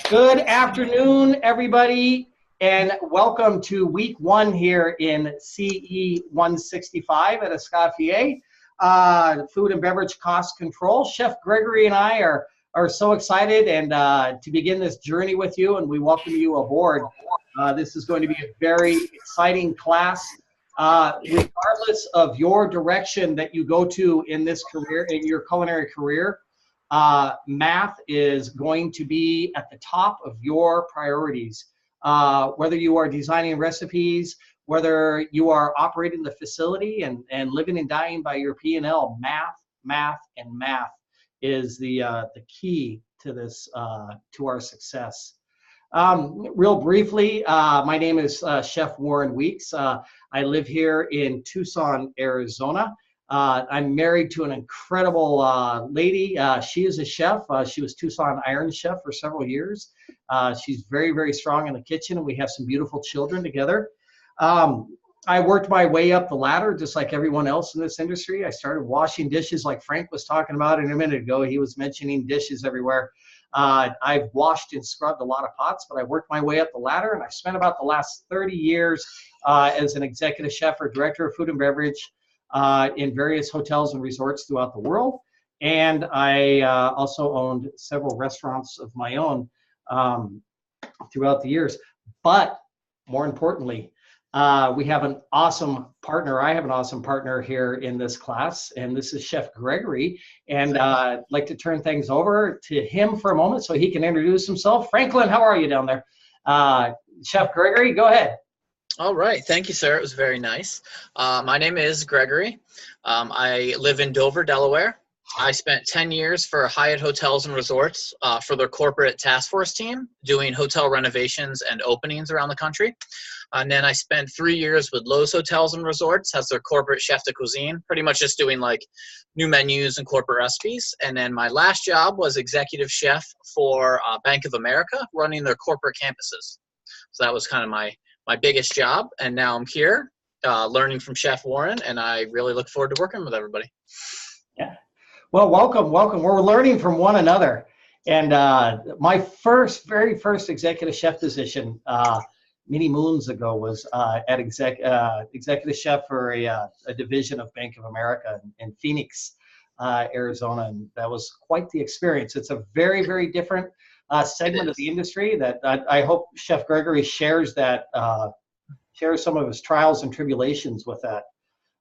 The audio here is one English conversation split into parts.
Good afternoon, everybody, and welcome to week one here in CE 165 at Escoffier, Food and Beverage Cost Control. Chef Gregory and I are so excited and to begin this journey with you, and we welcome you aboard. This is going to be a very exciting class. Regardless of your direction that you go to in this career, in your culinary career, math is going to be at the top of your priorities. Whether you are designing recipes, whether you are operating the facility and living and dying by your P&L, math is the key to this, to our success. Real briefly, my name is Chef Warren Weeks. I live here in Tucson, Arizona. I'm married to an incredible lady. She is a chef. She was Tucson Iron Chef for several years. She's very, very strong in the kitchen, and we have some beautiful children together. I worked my way up the ladder just like everyone else in this industry. I started washing dishes like Frank was talking about a minute ago. He was mentioning dishes everywhere. I've washed and scrubbed a lot of pots, but I worked my way up the ladder, and I spent about the last 30 years as an executive chef or director of food and beverage in various hotels and resorts throughout the world. And I also owned several restaurants of my own throughout the years. But more importantly, we have an awesome partner. I have an awesome partner here in this class, and this is Chef Gregory. And I'd like to turn things over to him for a moment so he can introduce himself. Franklin, how are you down there? Chef Gregory, go ahead. All right. Thank you, sir. It was very nice. My name is Gregory. I live in Dover, Delaware. I spent 10 years for Hyatt Hotels and Resorts for their corporate task force team doing hotel renovations and openings around the country. And then I spent 3 years with Lowe's Hotels and Resorts as their corporate chef de cuisine, pretty much just doing like new menus and corporate recipes. And then my last job was executive chef for Bank of America, running their corporate campuses. So that was kind of my biggest job, and now I'm here learning from Chef Warren, and I really look forward to working with everybody. Yeah. Well, welcome. We're learning from one another. And my very first executive chef position many moons ago was at executive chef for a division of Bank of America in Phoenix, Arizona. And that was quite the experience. It's a very, very different segment of the industry that I hope Chef Gregory shares shares some of his trials and tribulations with that.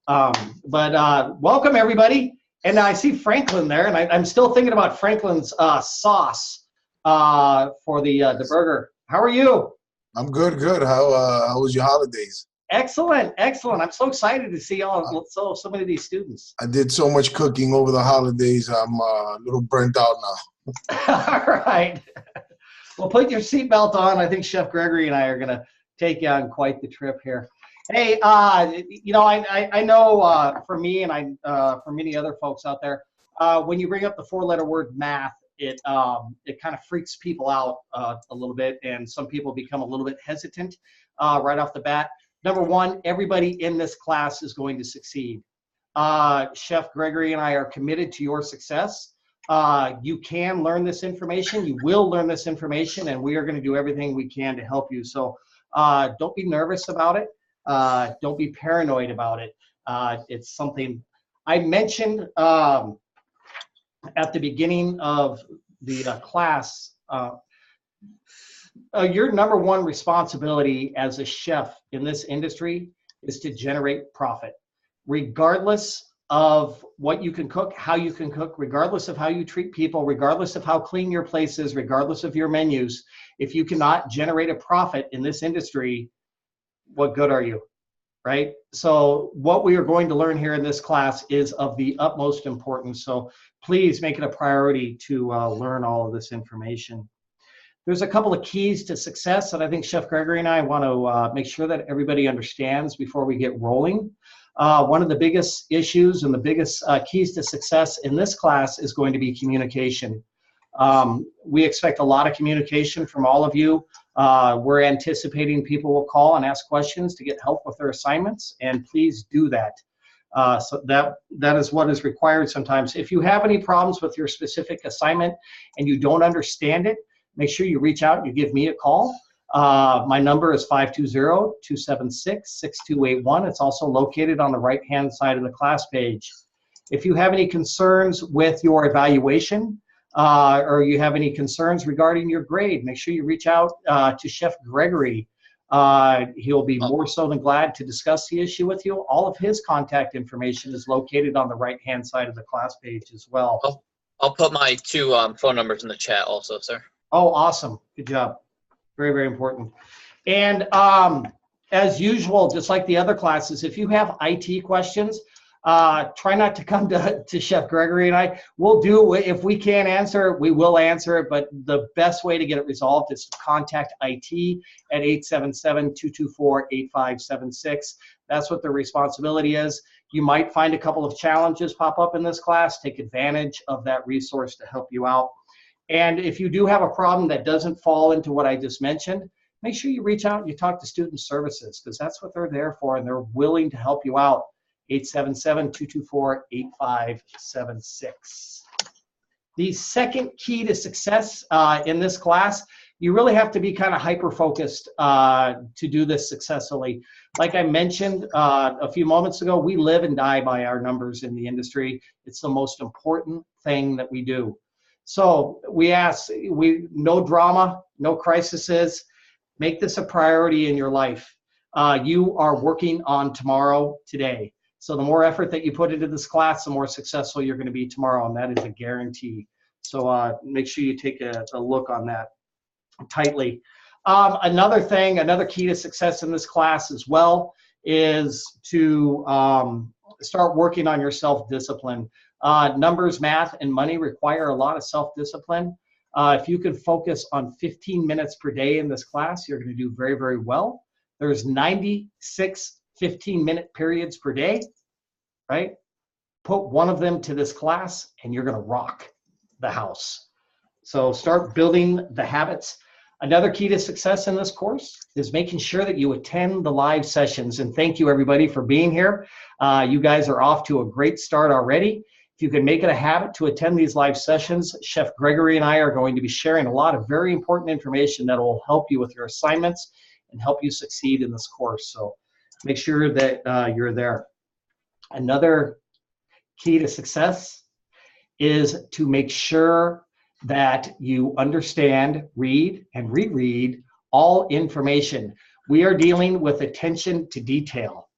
But welcome everybody, and I see Franklin there, and I'm still thinking about Franklin's sauce for the burger. How are you? I'm good. How was your holidays? Excellent. I'm so excited to see so many of these students. I did so much cooking over the holidays. I'm a little burnt out now. All right. Well, put your seatbelt on. I think Chef Gregory and I are going to take you on quite the trip here. Hey, you know, I know for me and for many other folks out there, when you bring up the four-letter word math, it kind of freaks people out a little bit, and some people become a little bit hesitant right off the bat. Number one, everybody in this class is going to succeed. Chef Gregory and I are committed to your success. You can learn this information. You will learn this information, and we are going to do everything we can to help you. So don't be nervous about it. Don't be paranoid about it. It's something I mentioned at the beginning of the class. Your number one responsibility as a chef in this industry is to generate profit, regardless of what you can cook, how you can cook, regardless of how you treat people, regardless of how clean your place is, regardless of your menus. If you cannot generate a profit in this industry, what good are you, right? So what we are going to learn here in this class is of the utmost importance. So please make it a priority to learn all of this information. There's a couple of keys to success that I think Chef Gregory and I want to make sure that everybody understands before we get rolling. One of the biggest issues and the biggest keys to success in this class is going to be communication. We expect a lot of communication from all of you. We're anticipating people will call and ask questions to get help with their assignments, and please do that. So that is what is required sometimes. If you have any problems with your specific assignment and you don't understand it, make sure you reach out. You give me a call. My number is 520-276-6281. It's also located on the right-hand side of the class page. If you have any concerns with your evaluation or you have any concerns regarding your grade, make sure you reach out to Chef Gregory. He'll be more so than glad to discuss the issue with you. All of his contact information is located on the right-hand side of the class page as well. I'll put my two phone numbers in the chat also, sir. Oh, awesome. Good job. Very, very important. And as usual, just like the other classes, if you have IT questions, try not to come to Chef Gregory and I. We'll do, if we can't answer it, we will answer it, but the best way to get it resolved is to contact IT at 877-224-8576. That's what their responsibility is. You might find a couple of challenges pop up in this class. Take advantage of that resource to help you out. And if you do have a problem that doesn't fall into what I just mentioned, make sure you reach out and you talk to Student Services, because that's what they're there for, and they're willing to help you out. 877-224-8576. The second key to success in this class, you really have to be kind of hyper-focused to do this successfully. Like I mentioned a few moments ago, we live and die by our numbers in the industry. It's the most important thing that we do. So we ask, no drama, no crises. Make this a priority in your life. You are working on tomorrow today. So the more effort that you put into this class, the more successful you're going to be tomorrow, and that is a guarantee. So make sure you take a look on that tightly. Another key to success in this class as well is to start working on your self-discipline. Numbers, math, and money require a lot of self-discipline. If you can focus on 15 minutes per day in this class, you're going to do very, very well. There's 96 15-minute periods per day, right? Put one of them to this class and you're going to rock the house. So start building the habits. Another key to success in this course is making sure that you attend the live sessions. And thank you, everybody, for being here. You guys are off to a great start already. If you can make it a habit to attend these live sessions, Chef Gregory and I are going to be sharing a lot of very important information that will help you with your assignments and help you succeed in this course. So make sure that you're there. Another key to success is to make sure that you understand, read, and reread all information. We are dealing with attention to detail,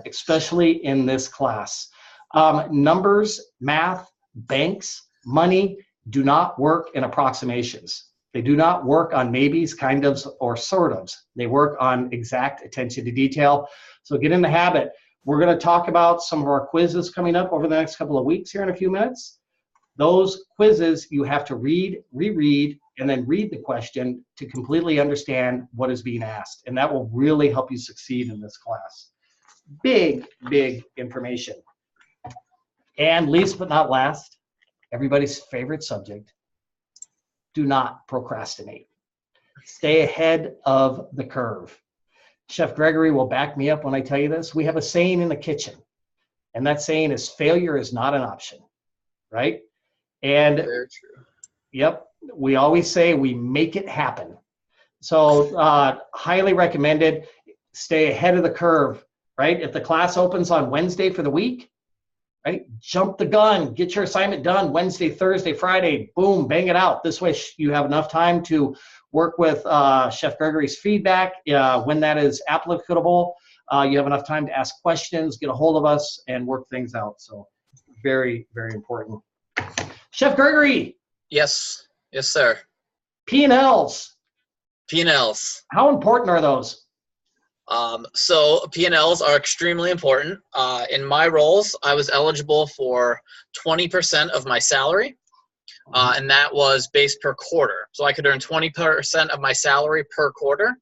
especially in this class. Numbers, math, banks, money do not work in approximations. They do not work on maybes, kind ofs, or sort ofs. They work on exact attention to detail. So get in the habit. We're going to talk about some of our quizzes coming up over the next couple of weeks here in a few minutes. Those quizzes, you have to read, reread, and then read the question to completely understand what is being asked. And that will really help you succeed in this class. Big, big information. And least but not last, everybody's favorite subject, do not procrastinate. Stay ahead of the curve. Chef Gregory will back me up when I tell you this. We have a saying in the kitchen, and that saying is failure is not an option, right? And very true. Yep, we always say we make it happen. So highly recommended, stay ahead of the curve, right? If the class opens on Wednesday for the week, right? Jump the gun, get your assignment done Wednesday, Thursday, Friday, boom, bang it out. This way you have enough time to work with Chef Gregory's feedback when that is applicable. You have enough time to ask questions, get a hold of us, and work things out. So very, very important. Chef Gregory. Yes. Yes, sir. P&Ls. P&Ls. How important are those? So P&Ls are extremely important. In my roles, I was eligible for 20% of my salary, and that was based per quarter. So I could earn 20% of my salary per quarter,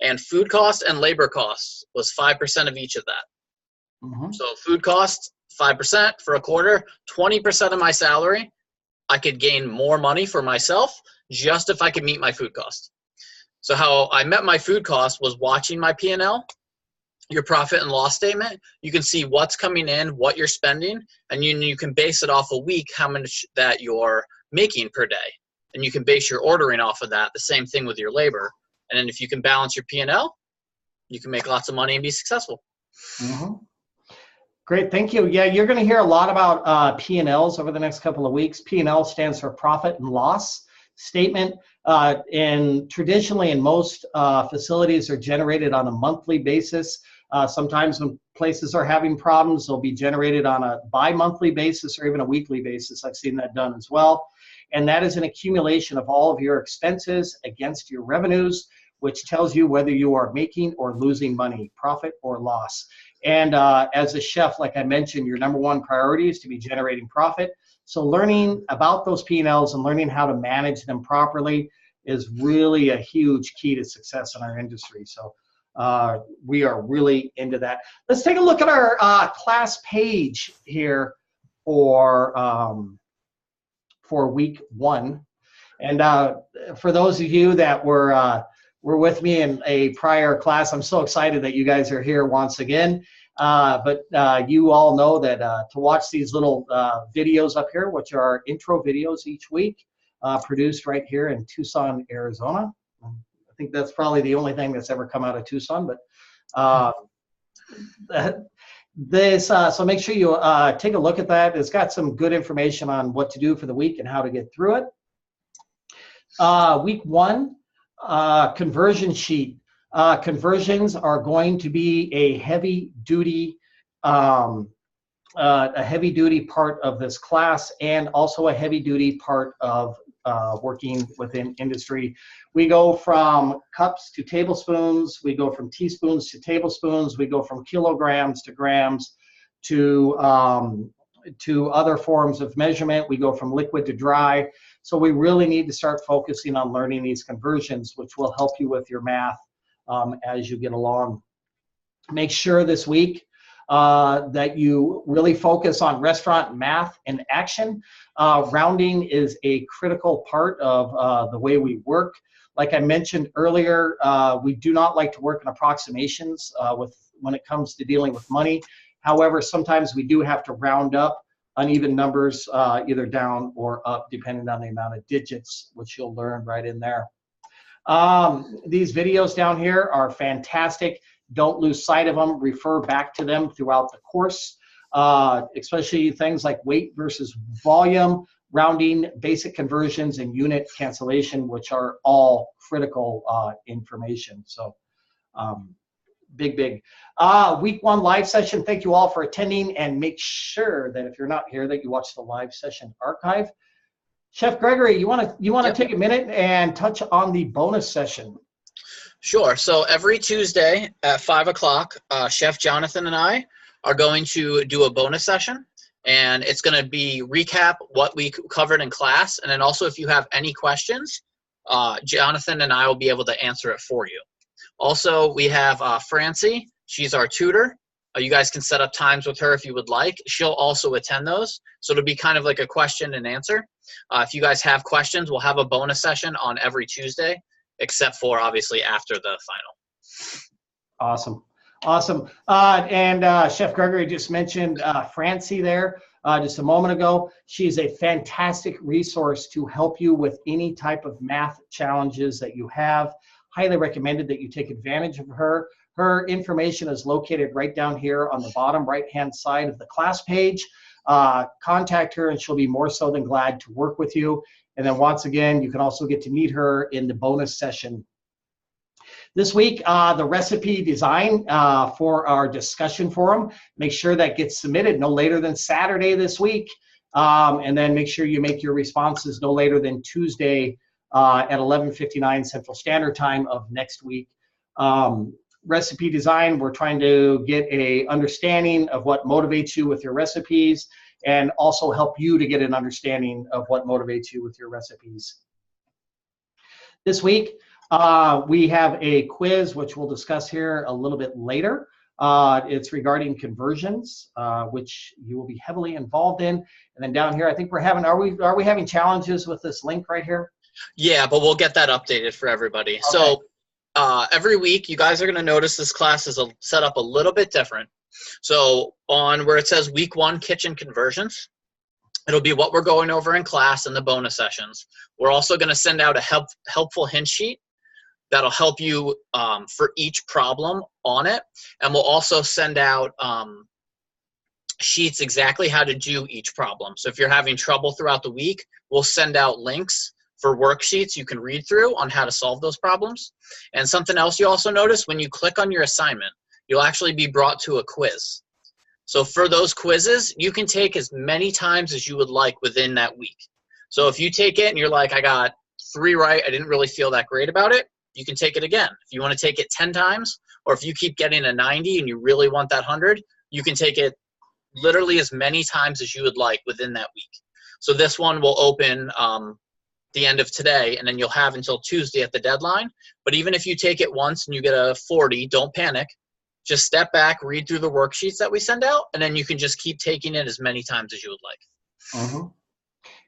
and food costs and labor costs was 5% of each of that. Mm-hmm. So food costs, 5% for a quarter, 20% of my salary. I could gain more money for myself just if I could meet my food costs. So how I met my food cost was watching my P&L, your profit and loss statement. You can see what's coming in, what you're spending, and you can base it off a week how much that you're making per day. and you can base your ordering off of that. The same thing with your labor. And then if you can balance your P&L, you can make lots of money and be successful. Mm-hmm. Great, thank you. Yeah, you're going to hear a lot about P&Ls over the next couple of weeks. P&L stands for profit and loss statement. And traditionally in most facilities are generated on a monthly basis. Sometimes when places are having problems, they'll be generated on a bi-monthly basis or even a weekly basis. I've seen that done as well. And that is an accumulation of all of your expenses against your revenues, which tells you whether you are making or losing money, profit or loss. And as a chef, like I mentioned, your number one priority is to be generating profit. So learning about those P&Ls and learning how to manage them properly is really a huge key to success in our industry. So we are really into that. Let's take a look at our class page here for week 1. And for those of you that were with me in a prior class, I'm so excited that you guys are here once again. But you all know that to watch these little videos up here, which are intro videos each week, produced right here in Tucson, Arizona. I think that's probably the only thing that's ever come out of Tucson, but so make sure you take a look at that. It's got some good information on what to do for the week and how to get through it. Week 1, conversion sheet. Conversions are going to be a heavy duty part of this class, and also a heavy duty part of working within industry. We go from cups to tablespoons, we go from teaspoons to tablespoons, we go from kilograms to grams to other forms of measurement. We go from liquid to dry. So we really need to start focusing on learning these conversions, which will help you with your math as you get along. Make sure this week that you really focus on restaurant math and action. Rounding is a critical part of the way we work. Like I mentioned earlier, we do not like to work in approximations when it comes to dealing with money. However, sometimes we do have to round up uneven numbers, either down or up, depending on the amount of digits, which you'll learn right in there. These videos down here are fantastic. Don't lose sight of them. Refer back to them throughout the course, especially things like weight versus volume, rounding, basic conversions, and unit cancellation, which are all critical information. So big. Week 1 live session. Thank you all for attending, and make sure that if you're not here that you watch the live session archive. Chef Gregory, you want to take a minute and touch on the bonus session? Sure. So every Tuesday at 5 o'clock, Chef Jonathan and I are going to do a bonus session, and it's going to be recap what we covered in class, and then also if you have any questions, Jonathan and I will be able to answer it for you. Also, we have Francie. She's our tutor. You guys can set up times with her if you would like. She'll also attend those. So it'll be kind of like a question and answer. If you guys have questions, we'll have a bonus session on every Tuesday, except for obviously after the final. Awesome. And Chef Gregory just mentioned Francie there just a moment ago. She's a fantastic resource to help you with any type of math challenges that you have. Highly recommended that you take advantage of her. Her information is located right down here on the bottom right-hand side of the class page. Contact her and she'll be more so than glad to work with you. And then once again, you can also get to meet her in the bonus session. This week, the recipe design for our discussion forum, make sure that gets submitted no later than Saturday this week. And then make sure you make your responses no later than Tuesday at 11:59 Central Standard Time of next week. Recipe design, we're trying to get a understanding of what motivates you with your recipes, and also help you to get an understanding of what motivates you with your recipes. This week, we have a quiz, which we'll discuss here a little bit later. It's regarding conversions, which you will be heavily involved in. And then down here, I think we're having, are we having challenges with this link right here? Yeah, but we'll get that updated for everybody. Okay. So every week, you guys are going to notice this class is set up a little bit different. So on where it says week 1 kitchen conversions, It'll be what we're going over in class and the bonus sessions. We're also going to send out a helpful hint sheet that'll help you for each problem on it. And we'll also send out sheets exactly how to do each problem. So if you're having trouble throughout the week, we'll send out links for worksheets you can read through on how to solve those problems. And something else you also notice, when you click on your assignment, you'll actually be brought to a quiz. So for those quizzes, you can take as many times as you would like within that week. So if you take it and you're like, I got 3 right, I didn't really feel that great about it, you can take it again. If you want to take it 10 times, or if you keep getting a 90 and you really want that 100, you can take it literally as many times as you would like within that week. So this one will open the end of today, and then you'll have until Tuesday at the deadline. But even if you take it once and you get a 40, don't panic. Just step back, read through the worksheets that we send out, and then you can just keep taking it as many times as you would like. Mm-hmm.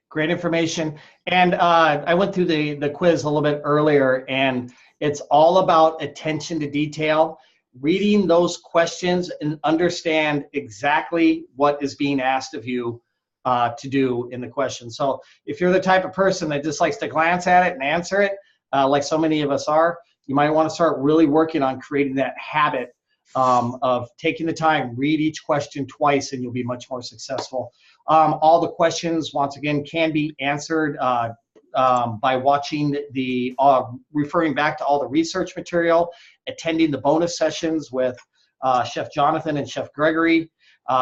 Great information. And I went through the quiz a little bit earlier, and it's all about attention to detail, reading those questions and understand exactly what is being asked of you to do in the question. So if you're the type of person that just likes to glance at it and answer it, like so many of us are, you might want to start really working on creating that habit of taking the time, read each question twice, and you'll be much more successful. All the questions, once again, can be answered by watching referring back to all the research material, attending the bonus sessions with Chef Jonathan and Chef Gregory.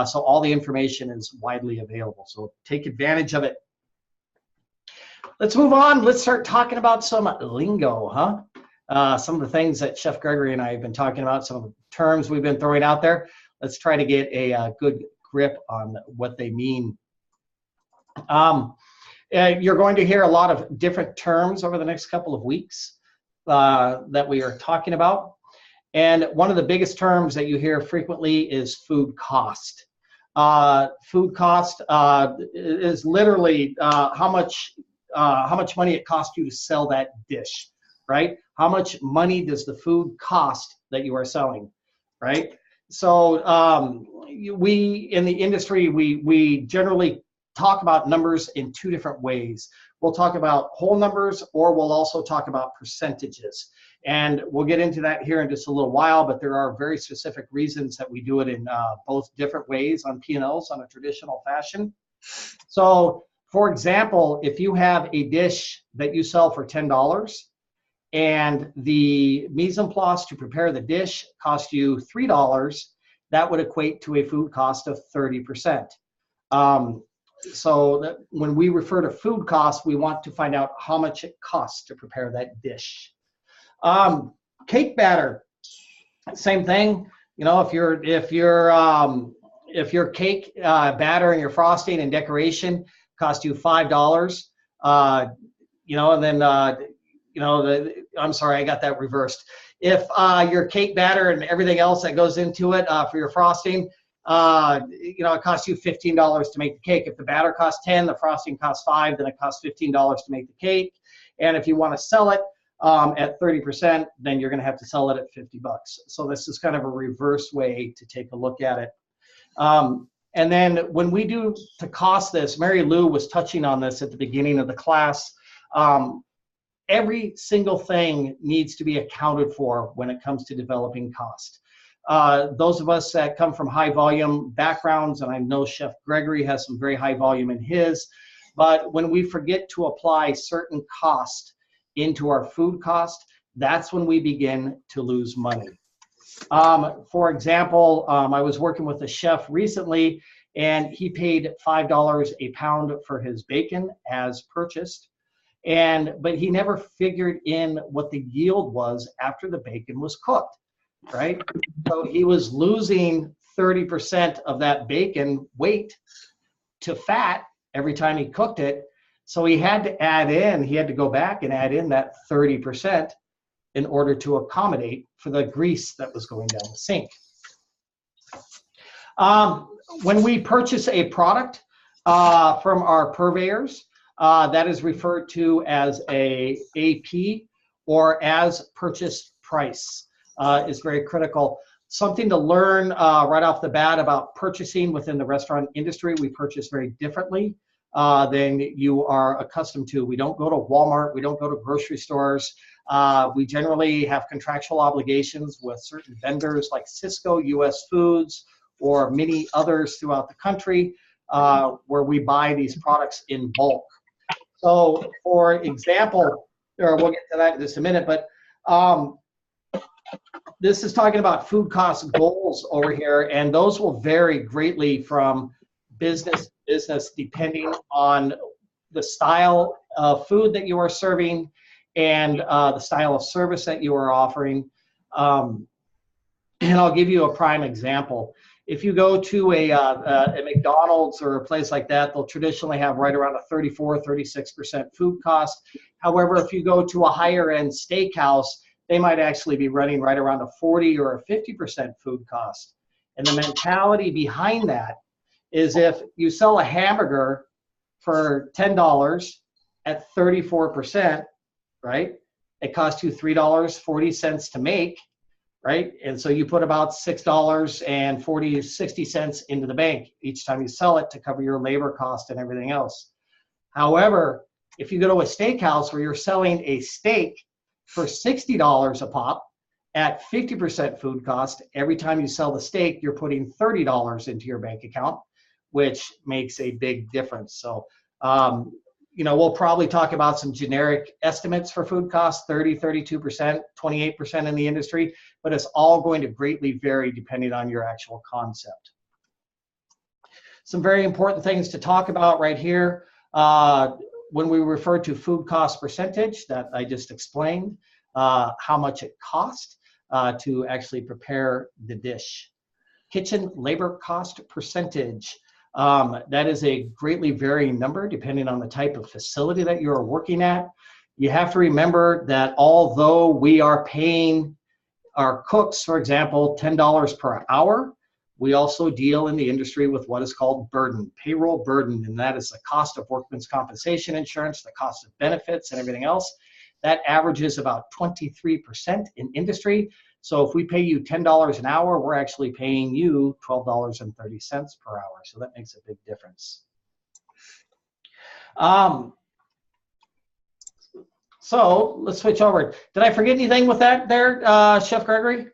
So all the information is widely available. So take advantage of it. Let's move on. Let's start talking about some lingo, huh? Some of the things that Chef Gregory and I have been talking about, some of the terms we've been throwing out there. Let's try to get a good grip on what they mean. You're going to hear a lot of different terms over the next couple of weeks that we are talking about. And one of the biggest terms that you hear frequently is food cost. Food cost is literally how much money it costs you to sell that dish, right? How much money does the food cost that you are selling, right? So we in the industry, we generally talk about numbers in 2 different ways. We'll talk about whole numbers, or we'll also talk about percentages. And we'll get into that here in just a little while, but there are very specific reasons that we do it in both different ways on P&Ls on a traditional fashion. So for example, if you have a dish that you sell for $10 and the mise en place to prepare the dish cost you $3, that would equate to a food cost of 30%. So that when we refer to food costs, we want to find out how much it costs to prepare that dish. Cake batter, same thing. You know, if your cake batter and your frosting and decoration cost you $5, you know, and then you know, I'm sorry, I got that reversed. If your cake batter and everything else that goes into it for your frosting, you know, it costs you $15 to make the cake. If the batter costs 10, the frosting costs 5, then it costs $15 to make the cake. And if you want to sell it at 30%, then you're going to have to sell it at $50. So this is kind of a reverse way to take a look at it. And then when we do to cost this, Mary Lou was touching on this at the beginning of the class. Every single thing needs to be accounted for when it comes to developing cost. Those of us that come from high volume backgrounds, and I know Chef Gregory has some very high volume in his, but when we forget to apply certain cost into our food cost, that's when we begin to lose money. For example, I was working with a chef recently, and he paid $5 a pound for his bacon as purchased. But he never figured in what the yield was after the bacon was cooked, right? So he was losing 30% of that bacon weight to fat every time he cooked it. So he had to go back and add in that 30% in order to accommodate for the grease that was going down the sink. When we purchase a product from our purveyors, that is referred to as a AP, or as purchase price, is very critical. Something to learn right off the bat about purchasing within the restaurant industry. We purchase very differently than you are accustomed to. We don't go to Walmart. We don't go to grocery stores. We generally have contractual obligations with certain vendors like Cisco, US Foods, or many others throughout the country where we buy these products in bulk. So for example, or we'll get to that in just a minute, but this is talking about food cost goals over here, and those will vary greatly from business to business depending on the style of food that you are serving and the style of service that you are offering. And I'll give you a prime example. If you go to a McDonald's or a place like that, they'll traditionally have right around a 34-36% food cost. However, if you go to a higher end steakhouse, they might actually be running right around a 40 or a 50% food cost. And the mentality behind that is if you sell a hamburger for $10 at 34%, right? It costs you $3.40 to make, right? And so you put about $6.60 into the bank each time you sell it to cover your labor cost and everything else. However, if you go to a steakhouse where you're selling a steak for $60 a pop at 50% food cost, every time you sell the steak, you're putting $30 into your bank account, which makes a big difference. So, you know, we'll probably talk about some generic estimates for food costs, 30, 32%, 28% in the industry, but it's all going to greatly vary depending on your actual concept. Some very important things to talk about right here. When we refer to food cost percentage that I just explained, how much it costs to actually prepare the dish. Kitchen labor cost percentage. That is a greatly varying number depending on the type of facility that you are working at. You have to remember that although we are paying our cooks, for example, $10 per hour, we also deal in the industry with what is called burden, payroll burden, and that is the cost of workman's compensation insurance, the cost of benefits, and everything else. That averages about 23% in industry. So if we pay you $10 an hour, we're actually paying you $12.30 per hour. So that makes a big difference. So let's switch over. Did I forget anything with that there, Chef Gregory?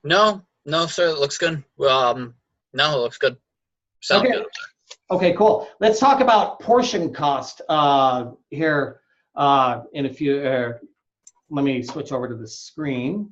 No, sir. It looks good. No, it looks good. Sound okay. Good. Okay, cool. Let's talk about portion cost here in a few. Let me switch over to the screen.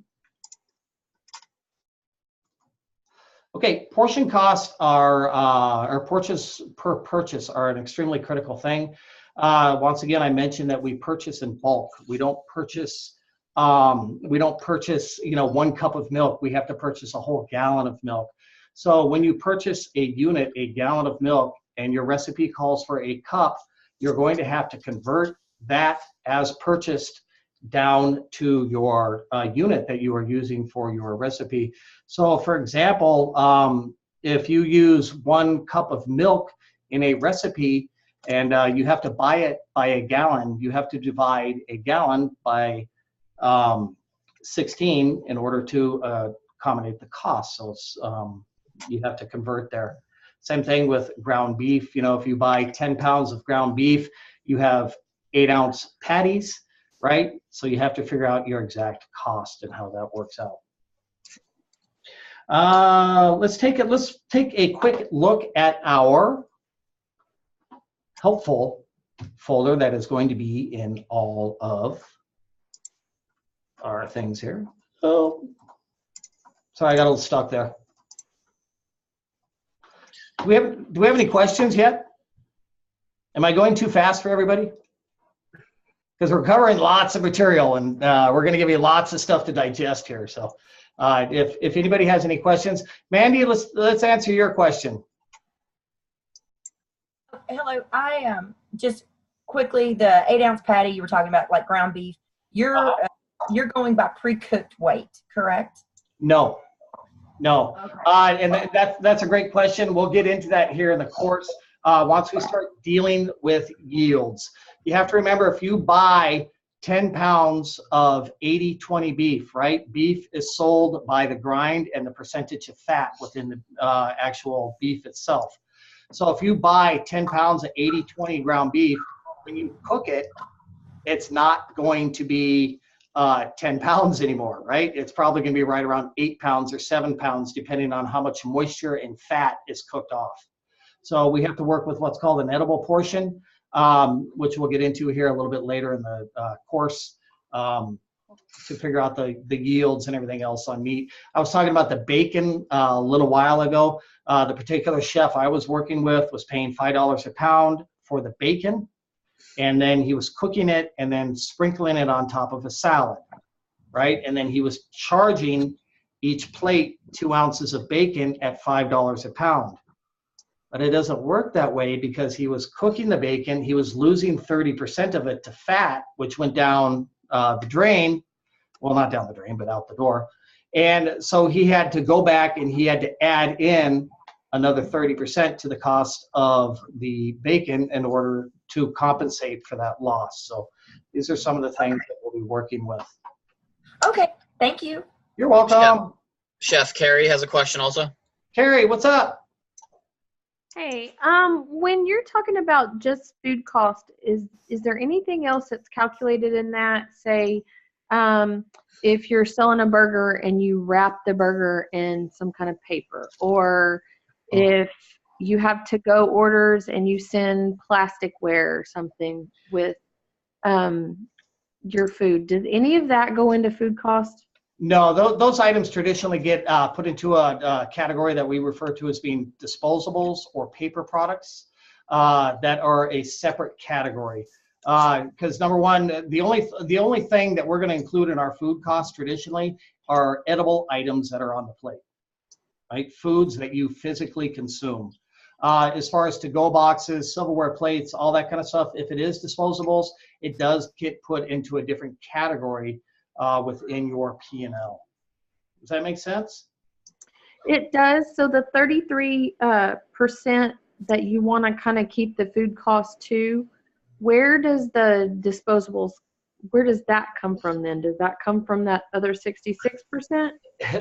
Okay, portion costs are, or purchase per purchase are an extremely critical thing. Once again, I mentioned that we purchase in bulk. We don't purchase, you know, 1 cup of milk. We have to purchase a whole gallon of milk. So when you purchase a unit, a gallon of milk, and your recipe calls for a cup, you're going to have to convert that as purchased down to your unit that you are using for your recipe. So for example, if you use 1 cup of milk in a recipe and you have to buy it by a gallon, you have to divide a gallon by 16 in order to accommodate the cost. So it's, you have to convert there. Same thing with ground beef. You know, if you buy 10 pounds of ground beef, you have 8-ounce patties, right? So you have to figure out your exact cost and how that works out. Let's take a quick look at our helpful folder that is going to be in all of our things here. So, sorry, I got a little stuck there. Do we have any questions yet? Am I going too fast for everybody? Because we're covering lots of material and we're going to give you lots of stuff to digest here. So if anybody has any questions, Mandy, let's answer your question. Hello, I just quickly, the 8-ounce patty you were talking about, like ground beef, you're going by pre-cooked weight, correct? No. Okay. And that's a great question. We'll get into that here in the course once we start dealing with yields. You have to remember, if you buy 10 pounds of 80-20 beef, right? Beef is sold by the grind and the percentage of fat within the actual beef itself. So if you buy 10 pounds of 80/20 ground beef, when you cook it, it's not going to be 10 pounds anymore, right? It's probably going to be right around 8 pounds or 7 pounds, depending on how much moisture and fat is cooked off. So we have to work with what's called an edible portion, which we'll get into here a little bit later in the course, to figure out the yields and everything else on meat. I was talking about the bacon a little while ago. The particular chef I was working with was paying $5 a pound for the bacon, and then he was cooking it and then sprinkling it on top of a salad, right? And then he was charging each plate 2 ounces of bacon at $5 a pound. But it doesn't work that way because he was cooking the bacon, he was losing 30% of it to fat, which went down the drain. Well, not down the drain, but out the door. And so he had to go back and he had to add in another 30% to the cost of the bacon in order to compensate for that loss. So these are some of the things that we'll be working with. Okay, thank you. You're welcome. Chef Carrie has a question also. Carrie, what's up? Hey, when you're talking about just food cost, is there anything else that's calculated in that? Say, if you're selling a burger and you wrap the burger in some kind of paper, or if you have to-go orders and you send plasticware or something with your food, does any of that go into food cost? No, those items traditionally get put into a category that we refer to as being disposables or paper products that are a separate category. Because number one, the only thing that we're going to include in our food costs traditionally are edible items that are on the plate, right? Foods that you physically consume. As far as to-go boxes, silverware plates, all that kind of stuff, if it is disposables, it does get put into a different category within your P&L. Does that make sense? It does. So the 33% that you want to kind of keep the food cost to, where does the disposables, where does that come from then? Does that come from that other 66%?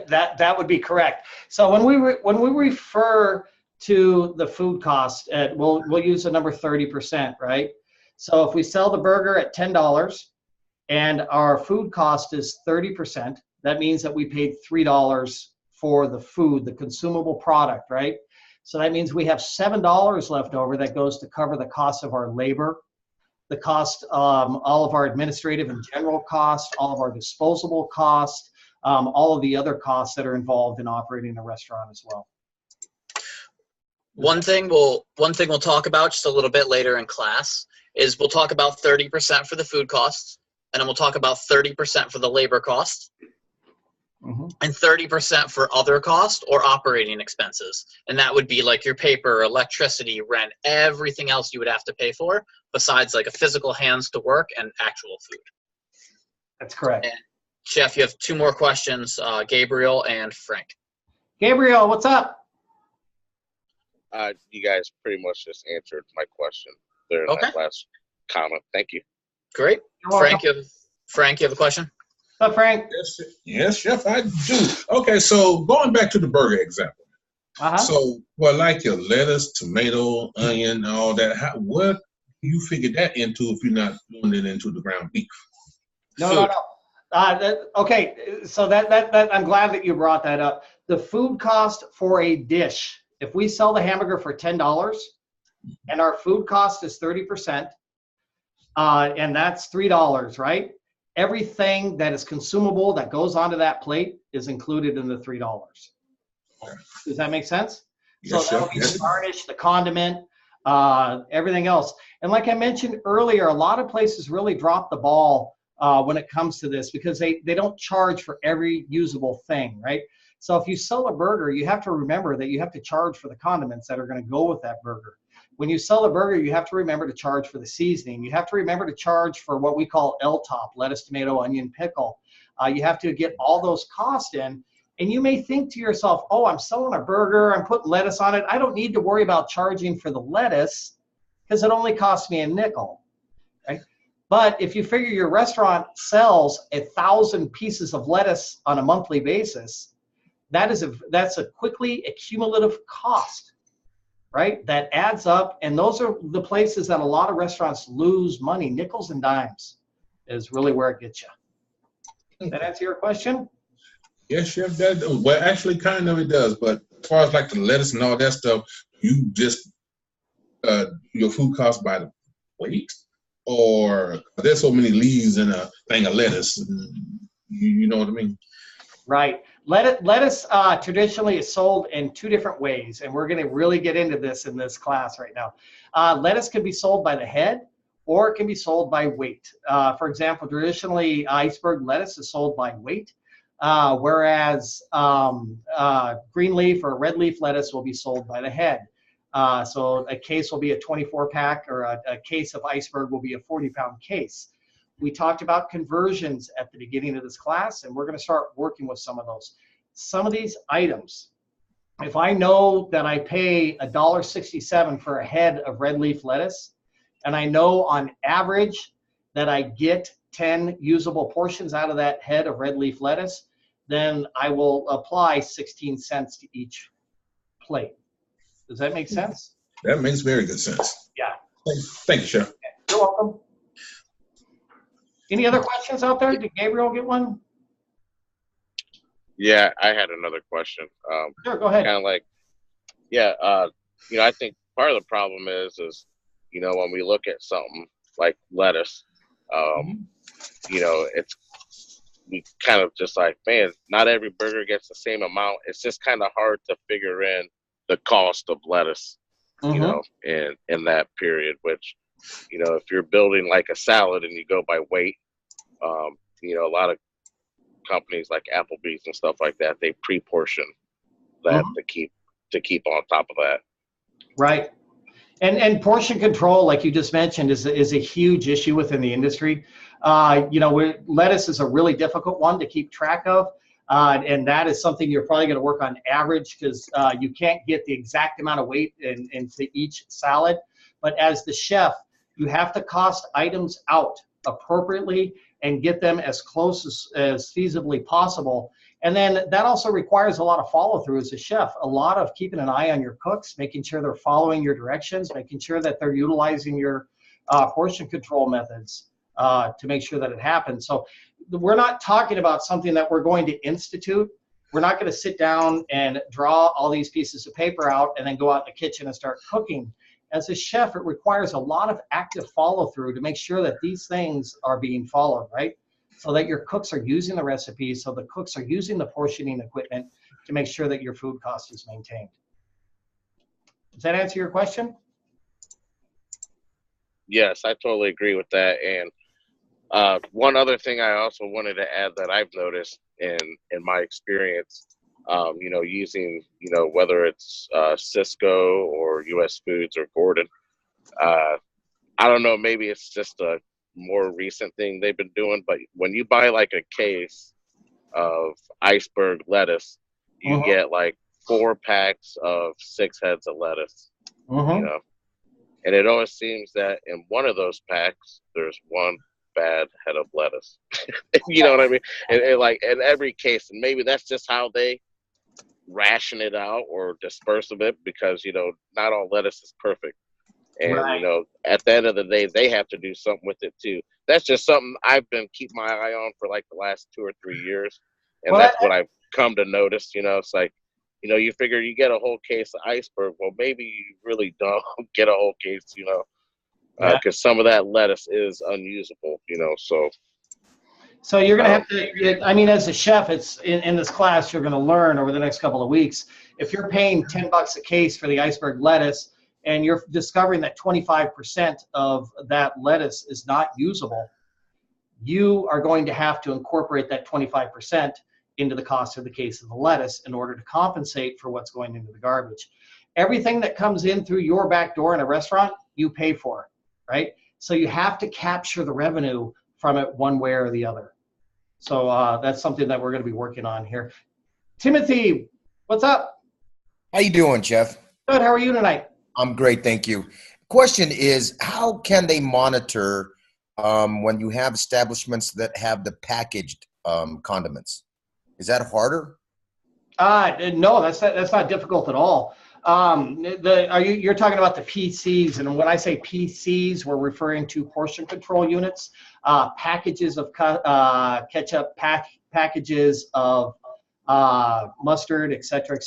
That would be correct. So when we refer to the food cost, we'll use the number 30%, right? So if we sell the burger at $10 and our food cost is 30%, that means that we paid $3 for the food, the consumable product, right? So that means we have $7 left over that goes to cover the cost of our labor, the cost, all of our administrative and general costs, all of our disposable costs, all of the other costs that are involved in operating a restaurant as well. One thing we'll talk about just a little bit later in class is we'll talk about 30% for the food costs, and then we'll talk about 30% for the labor costs, and 30% for other costs or operating expenses. And that would be like your paper, electricity, rent, everything else you would have to pay for besides like a physical hands to work and actual food. That's correct. And Chef, you have 2 more questions, Gabriel and Frank. Gabriel, what's up? You guys pretty much just answered my question there in that last comment. Thank you. Great. Frank, you have a question? What's up, Frank? Yes, Chef, I do. Okay, so going back to the burger example. So, well, like your lettuce, tomato, onion, all that, what do you figure that into if you're not doing it into the ground beef? No. Okay, so that I'm glad that you brought that up. The food cost for a dish, if we sell the hamburger for $10 and our food cost is 30%, and that's $3, right? Everything that is consumable that goes onto that plate is included in the $3. Does that make sense? Yes, so that would be the garnish, the condiment, everything else. And like I mentioned earlier, a lot of places really drop the ball when it comes to this because they don't charge for every usable thing, right? So if you sell a burger, you have to remember that you have to charge for the condiments that are going to go with that burger. When you sell a burger, you have to remember to charge for the seasoning. You have to remember to charge for what we call L-top, lettuce, tomato, onion, pickle. You have to get all those costs in. And you may think to yourself, oh, I'm selling a burger, I'm putting lettuce on it. I don't need to worry about charging for the lettuce because it only costs me a nickel, right? But if you figure your restaurant sells 1,000 pieces of lettuce on a monthly basis, that's a quickly accumulative cost, right? That adds up, and those are the places that a lot of restaurants lose money. Nickels and dimes is really where it gets you. Does that answer your question? Yes, Chef. Well, actually, kind of it does. But as far as like the lettuce and all that stuff, you just your food costs by the weight, or there's so many leaves in a thing of lettuce. You know what I mean? Right. Lettuce traditionally is sold in two different ways, and we're going to really get into this in this class right now. Lettuce can be sold by the head, or it can be sold by weight. For example, traditionally, iceberg lettuce is sold by weight, whereas green leaf or red leaf lettuce will be sold by the head. So a case will be a 24-pack, or a case of iceberg will be a 40-pound case. We talked about conversions at the beginning of this class, and we're going to start working with some of those. Some of these items, if I know that I pay $1.67 for a head of red leaf lettuce, and I know on average that I get 10 usable portions out of that head of red leaf lettuce, then I will apply 16 cents to each plate. Does that make sense? That makes very good sense. Yeah. Thank you, Chef. You're welcome. Any other questions out there? Did Gabriel get one? Yeah, I had another question. Sure, go ahead. Kind of like, yeah, I think part of the problem is, when we look at something like lettuce, it's, we kind of just like, man, not every burger gets the same amount. It's just kind of hard to figure in the cost of lettuce, in that period, which, if you're building like a salad and you go by weight, a lot of companies like Applebee's and stuff like that, they pre-portion that to keep on top of that. Right. And portion control, like you just mentioned, is a huge issue within the industry. Lettuce is a really difficult one to keep track of. And that is something you're probably going to work on average, because you can't get the exact amount of weight into each salad. But as the chef, you have to cost items out appropriately and get them as close as feasibly possible. And then that also requires a lot of follow through as a chef, a lot of keeping an eye on your cooks, making sure they're following your directions, making sure that they're utilizing your portion control methods to make sure that it happens. So we're not talking about something that we're going to institute. We're not going to sit down and draw all these pieces of paper out and then go out in the kitchen and start cooking. As a chef, it requires a lot of active follow through to make sure that these things are being followed, right? So that your cooks are using the recipes, so the cooks are using the portioning equipment to make sure that your food cost is maintained. Does that answer your question? Yes, I totally agree with that. And one other thing I also wanted to add that I've noticed in my experience, using, whether it's Sysco or US Foods or Gordon, I don't know, maybe it's just a more recent thing they've been doing, but when you buy like a case of iceberg lettuce, you get like 4 packs of 6 heads of lettuce, and it always seems that in one of those packs, there's one bad head of lettuce. You know what I mean? And like in every case, and maybe that's just how they ration it out or disperse of it, because not all lettuce is perfect, and at the end of the day they have to do something with it too. That's just something I've been keeping my eye on for like the last 2 or 3 years, and that's what I've come to notice. It's like, you figure you get a whole case of iceberg, well maybe you really don't get a whole case, because some of that lettuce is unusable, So you're going to have to, as a chef, it's in this class, you're going to learn over the next couple of weeks, if you're paying $10 a case for the iceberg lettuce and you're discovering that 25% of that lettuce is not usable, you are going to have to incorporate that 25% into the cost of the case of the lettuce in order to compensate for what's going into the garbage. Everything that comes in through your back door in a restaurant, you pay for, right? So you have to capture the revenue from it one way or the other. So that's something that we're going to be working on here. Timothy, what's up? How you doing, Jeff? Good. How are you tonight? I'm great, thank you. Question is, how can they monitor when you have establishments that have the packaged condiments? Is that harder? No, that's not difficult at all. You're talking about the PCs, and when I say PCs, we're referring to portion control units, packages of ketchup, packages of mustard, et cetera.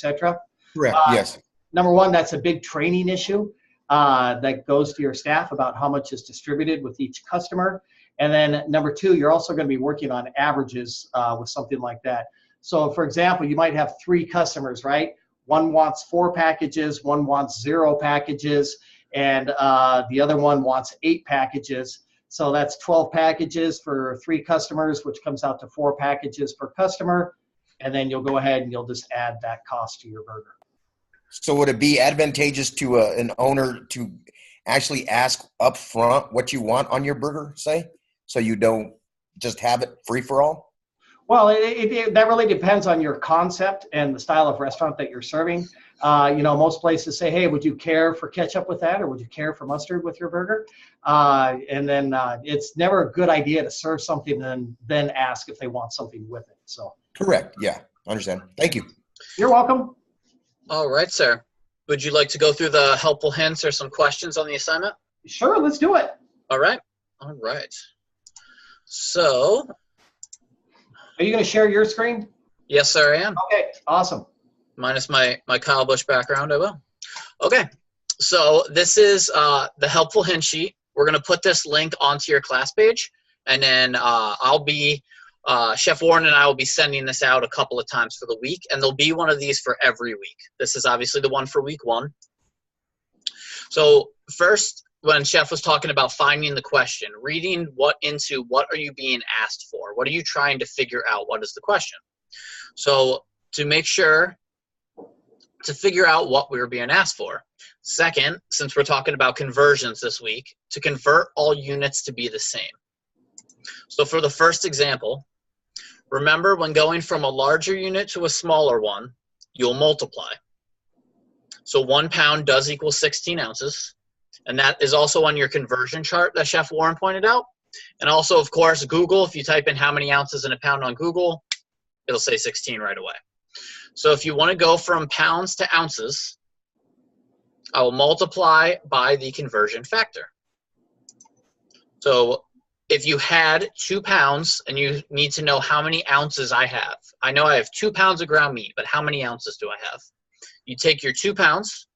Correct. Yes. Number one, that's a big training issue that goes to your staff about how much is distributed with each customer. And then number two, you're also going to be working on averages with something like that. So for example, you might have 3 customers, right? One wants 4 packages, one wants 0 packages, and the other one wants 8 packages. So that's 12 packages for 3 customers, which comes out to 4 packages per customer. And then you'll go ahead and you'll just add that cost to your burger. So would it be advantageous to an owner to actually ask up front what you want on your burger, say, so you don't just have it free for all? Well, that really depends on your concept and the style of restaurant that you're serving. Most places say, hey, would you care for ketchup with that, or would you care for mustard with your burger? And then it's never a good idea to serve something and then ask if they want something with it. So correct. Yeah, I understand. Thank you. You're welcome. All right, sir. Would you like to go through the helpful hints or some questions on the assignment? Sure, let's do it. All right. So, are you going to share your screen? Yes, sir, I am. Okay, awesome. Minus my Kyle Busch background, I will. Okay, so this is the helpful hint sheet. We're going to put this link onto your class page, and then Chef Warren and I will be sending this out a couple of times for the week, and there'll be one of these for every week. This is obviously the one for week 1. So first, when Chef was talking about finding the question, reading what are you being asked for? What are you trying to figure out? What is the question? So to make sure to figure out what we were being asked for. Second, since we're talking about conversions this week, to convert all units to be the same. So for the first example, remember when going from a larger unit to a smaller one, you'll multiply. So 1 pound does equal 16 ounces. And that is also on your conversion chart that Chef Warren pointed out. And also, of course, Google, if you type in how many ounces in a pound on Google, it'll say 16 right away. So if you want to go from pounds to ounces, I will multiply by the conversion factor. So if you had 2 pounds and you need to know how many ounces I have, I know I have 2 pounds of ground meat, but how many ounces do I have? You take your 2 pounds.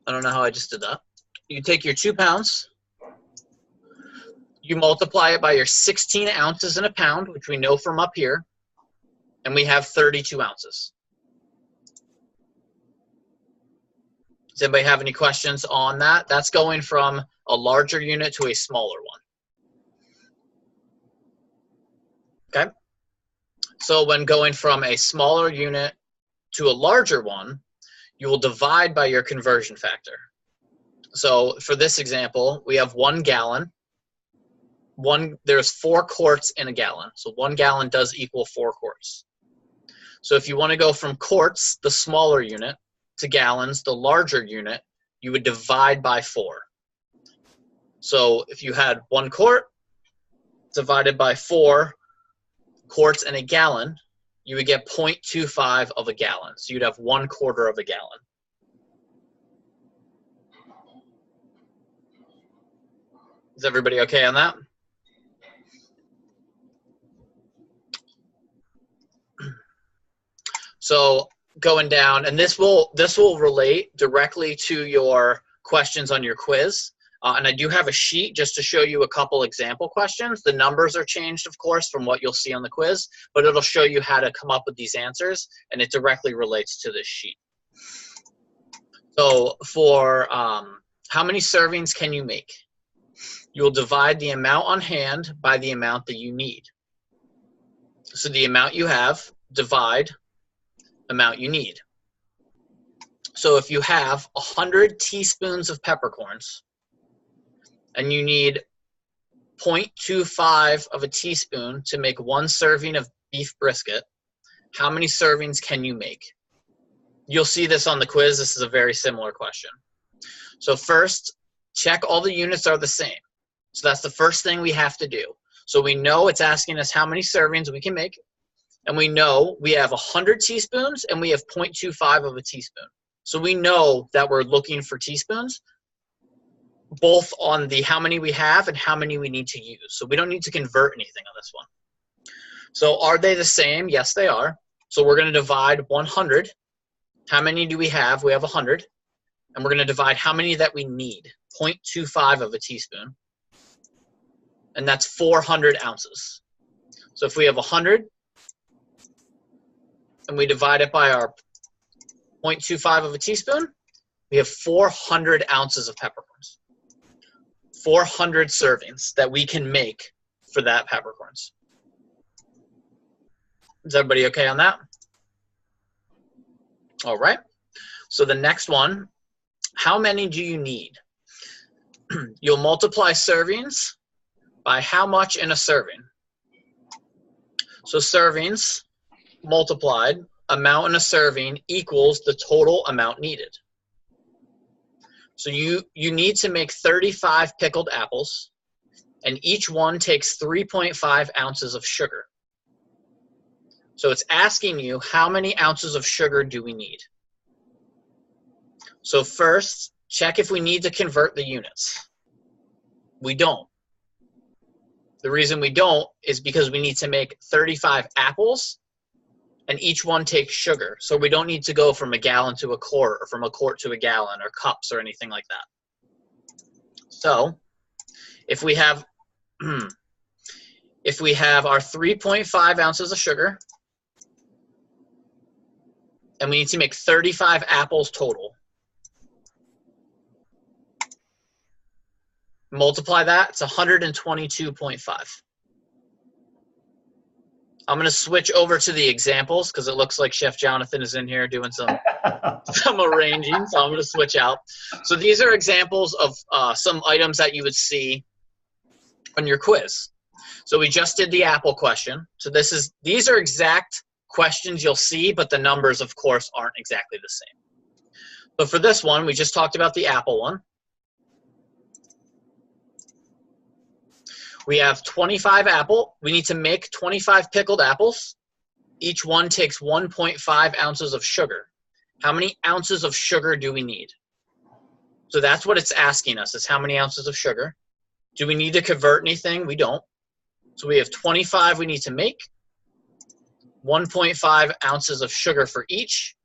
I don't know how I just did that. You take your 2 pounds. You multiply it by your 16 ounces in a pound, which we know from up here, and we have 32 ounces. Does anybody have any questions on that? That's going from a larger unit to a smaller one. Okay? So when going from a smaller unit to a larger one, you will divide by your conversion factor. So for this example, we have 1 gallon. There's 4 quarts in a gallon. So 1 gallon does equal 4 quarts. So if you want to go from quarts, the smaller unit, to gallons, the larger unit, you would divide by 4. So if you had 1 quart divided by 4 quarts in a gallon, you would get 0.25 of a gallon. So you'd have 1/4 of a gallon. Is everybody okay on that? So going down, and this will relate directly to your questions on your quiz. And I do have a sheet just to show you a couple example questions. The numbers are changed, of course, from what you'll see on the quiz, but it'll show you how to come up with these answers, and it directly relates to this sheet. So for how many servings can you make? You'll divide the amount on hand by the amount that you need. So the amount you have, divide amount you need. So if you have 100 teaspoons of peppercorns, and you need 0.25 of a teaspoon to make 1 serving of beef brisket, how many servings can you make? You'll see this on the quiz. This is a very similar question. So first, check all the units are the same. So that's the first thing we have to do. So we know it's asking us how many servings we can make. and we know we have 100 teaspoons and we have 0.25 of a teaspoon. So we know that we're looking for teaspoons, both on the how many we have and how many we need to use. So we don't need to convert anything on this one. So are they the same? Yes, they are. So we're going to divide 100. How many do we have? We have 100. And we're going to divide how many that we need, 0.25 of a teaspoon. And that's 400 ounces. So if we have 100 and we divide it by our 0.25 of a teaspoon, we have 400 ounces of peppercorns. 400 servings that we can make for that peppercorns. Is everybody okay on that? All right. So the next one, how many do you need? You'll multiply servings by how much in a serving. So servings multiplied, amount in a serving equals the total amount needed. So you need to make 35 pickled apples, and each one takes 3.5 ounces of sugar. So it's asking you how many ounces of sugar do we need. So first, check if we need to convert the units. We don't. The reason we don't is because we need to make 35 apples, and each one takes sugar. So we don't need to go from a gallon to a quart, or from a quart to a gallon, or cups, or anything like that. So if we have our 3.5 ounces of sugar, and we need to make 35 apples total, multiply that, it's 122.5. I'm going to switch over to the examples because it looks like Chef Jonathan is in here doing some arranging, so I'm going to switch out. So these are examples of some items that you would see on your quiz. So we just did the apple question. So these are exact questions you'll see, but the numbers, of course, aren't exactly the same. But for this one, we just talked about the apple one. We have 25 apple. We need to make 25 pickled apples. Each one takes 1.5 ounces of sugar. How many ounces of sugar do we need? So that's what it's asking us, is how many ounces of sugar. Do we need to convert anything? We don't. So we have 25 we need to make, 1.5 ounces of sugar for each.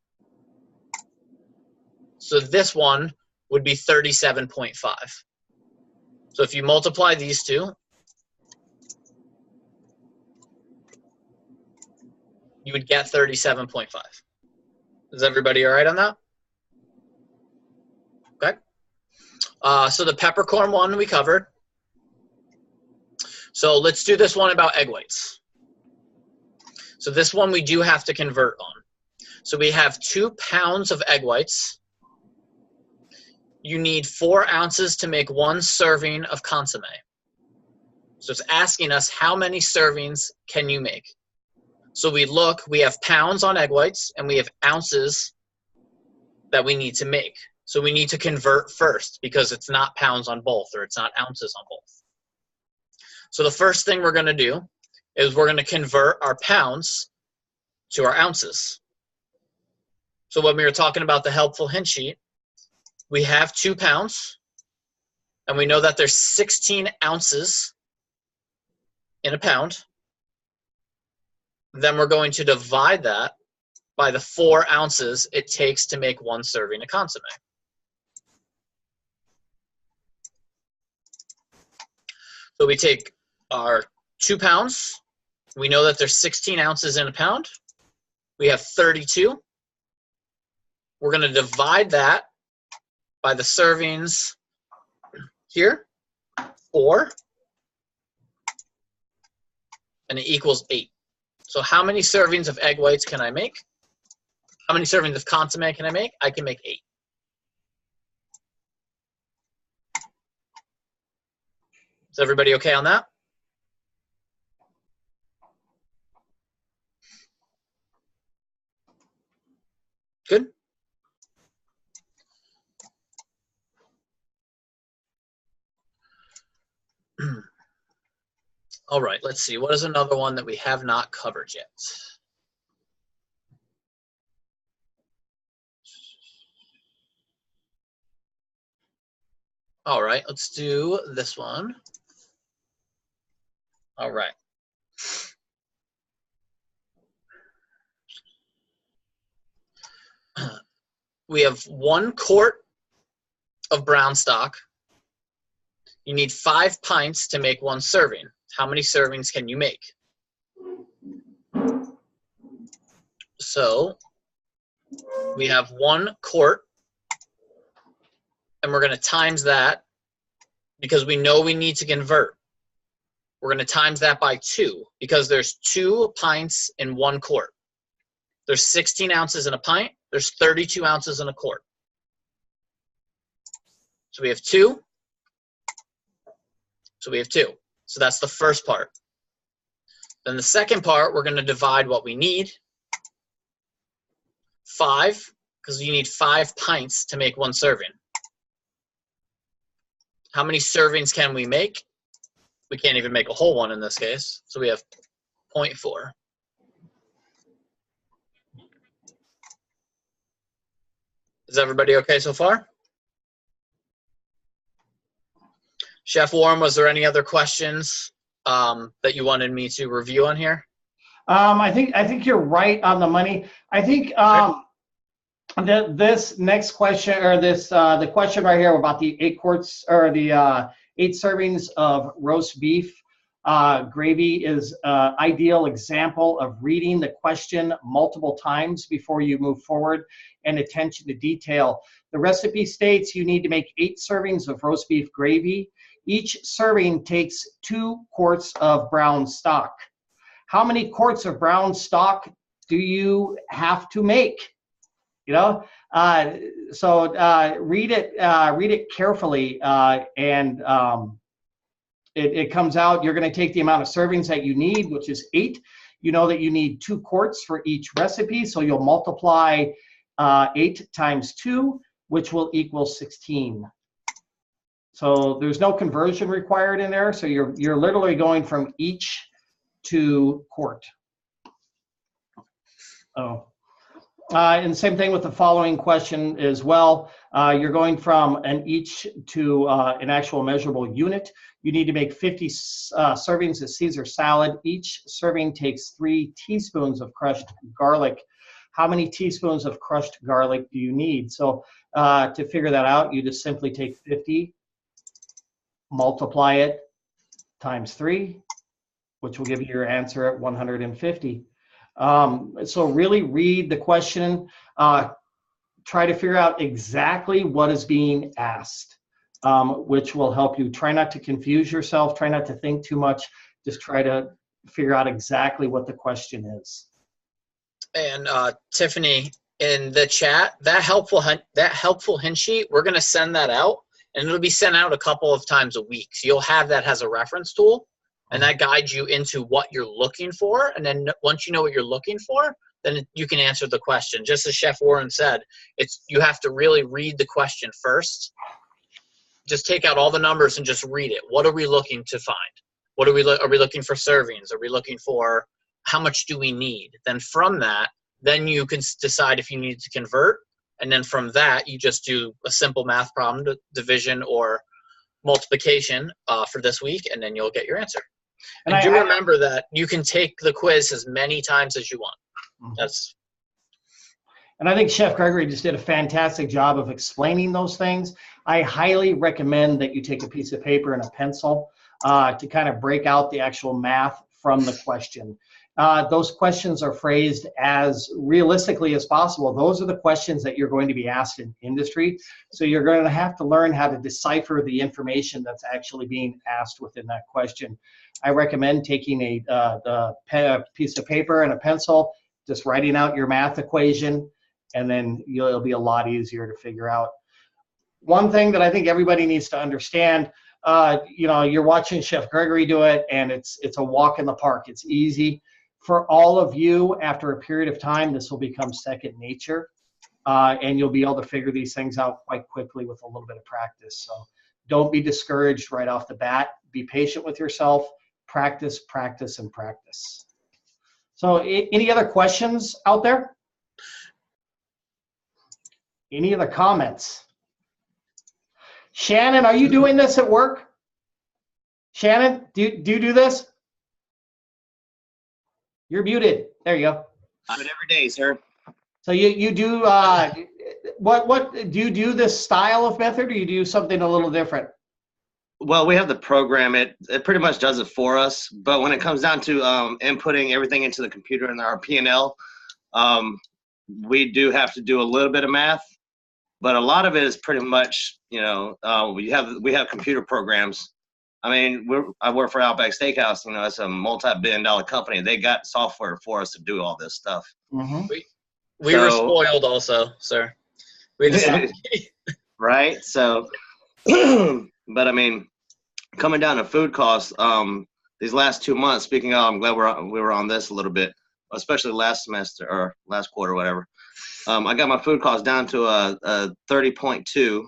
So this one would be 37.5. So if you multiply these two, you would get 37.5. Is everybody all right on that? Okay. So the peppercorn one we covered. So let's do this one about egg whites. So this one we do have to convert on. So we have 2 pounds of egg whites. You need 4 ounces to make 1 serving of consomme. So it's asking us how many servings can you make? So we have pounds on egg whites and we have ounces that we need to make. So we need to convert first because it's not pounds on both, or it's not ounces on both. So the first thing we're going to do is we're going to convert our pounds to our ounces. So when we were talking about the helpful hint sheet, we have 2 pounds and we know that there's 16 ounces in a pound. Then we're going to divide that by the 4 ounces it takes to make 1 serving of consomme. So we take our 2 pounds. We know that there's 16 ounces in a pound. We have 32. We're going to divide that by the servings here, 4, and it equals 8. So how many servings of egg whites can I make? How many servings of consomme can I make? I can make 8. Is everybody okay on that? Good. All right, let's see. What is another one that we have not covered yet? All right, let's do this one. All right. We have 1 quart of brown stock. You need 5 pints to make 1 serving. How many servings can you make? So we have 1 quart, and we're going to times that because we know we need to convert. We're going to times that by 2 because there's 2 pints in 1 quart. There's 16 ounces in a pint. There's 32 ounces in a quart. So we have 2. So we have 2. So that's the first part. Then the second part, we're going to divide what we need. 5, because you need 5 pints to make 1 serving. How many servings can we make? We can't even make a whole one in this case. So we have 0.4. Is everybody okay so far? Chef Warren, was there any other questions that you wanted me to review on here? I think you're right on the money. I think this next question, or the question right here about the 8 quarts or the 8 servings of roast beef gravy is an ideal example of reading the question multiple times before you move forward, and attention to detail. The recipe states you need to make 8 servings of roast beef gravy. Each serving takes 2 quarts of brown stock. How many quarts of brown stock do you have to make? You know, so read it carefully, and it comes out. You're going to take the amount of servings that you need, which is 8. You know that you need 2 quarts for each recipe, so you'll multiply 8 times 2, which will equal 16. So there's no conversion required in there. So you're literally going from each to quart. Oh. And same thing with the following question as well. You're going from an each to an actual measurable unit. You need to make 50 servings of Caesar salad. Each serving takes 3 teaspoons of crushed garlic. How many teaspoons of crushed garlic do you need? So to figure that out, you just simply take 50, multiply it times 3, which will give you your answer at 150. So really read the question, try to figure out exactly what is being asked, which will help you. Try not to confuse yourself, try not to think too much, just try to figure out exactly what the question is. And Tiffany, in the chat, that helpful hint sheet, we're going to send that out, and it'll be sent out a couple of times a week. So you'll have that as a reference tool, and that guides you into what you're looking for. And then once you know what you're looking for, then you can answer the question. Just as Chef Warren said, you have to really read the question first. Just take out all the numbers and just read it. What are we looking to find? What are we looking for servings? Are we looking for how much do we need? Then from that, then you can decide if you need to convert. And then from that, you just do a simple math problem, division or multiplication for this week, and then you'll get your answer. And do remember that you can take the quiz as many times as you want. And I think Chef Gregory just did a fantastic job of explaining those things. I highly recommend that you take a piece of paper and a pencil to kind of break out the actual math from the question. Those questions are phrased as realistically as possible. Those are the questions that you're going to be asked in industry. So you're going to have to learn how to decipher the information that's actually being asked within that question. I recommend taking a piece of paper and a pencil, just writing out your math equation, and then it'll be a lot easier to figure out. One thing that I think everybody needs to understand, you're watching Chef Gregory do it, and it's a walk in the park. It's easy. For all of you, after a period of time, this will become second nature, and you'll be able to figure these things out quite quickly with a little bit of practice. So don't be discouraged right off the bat. Be patient with yourself. Practice, practice, and practice. So any other questions out there? Any other comments? Shannon, are you doing this at work? Shannon, do you do this? You're muted. There you go. I do it every day, sir. So you do what do you do this style of method, or you do something a little different? Well, we have the program. It pretty much does it for us. But when it comes down to inputting everything into the computer and our P&L, we do have to do a little bit of math. But a lot of it is pretty much, we have computer programs. I mean, I work for Outback Steakhouse. It's a multi-billion-dollar company. They got software for us to do all this stuff. Mm-hmm. We were spoiled also, sir. We just right. So, but I mean, coming down to food costs, these last 2 months. Speaking of, I'm glad we were on this a little bit, especially last semester or last quarter, whatever. I got my food costs down to a 30.2.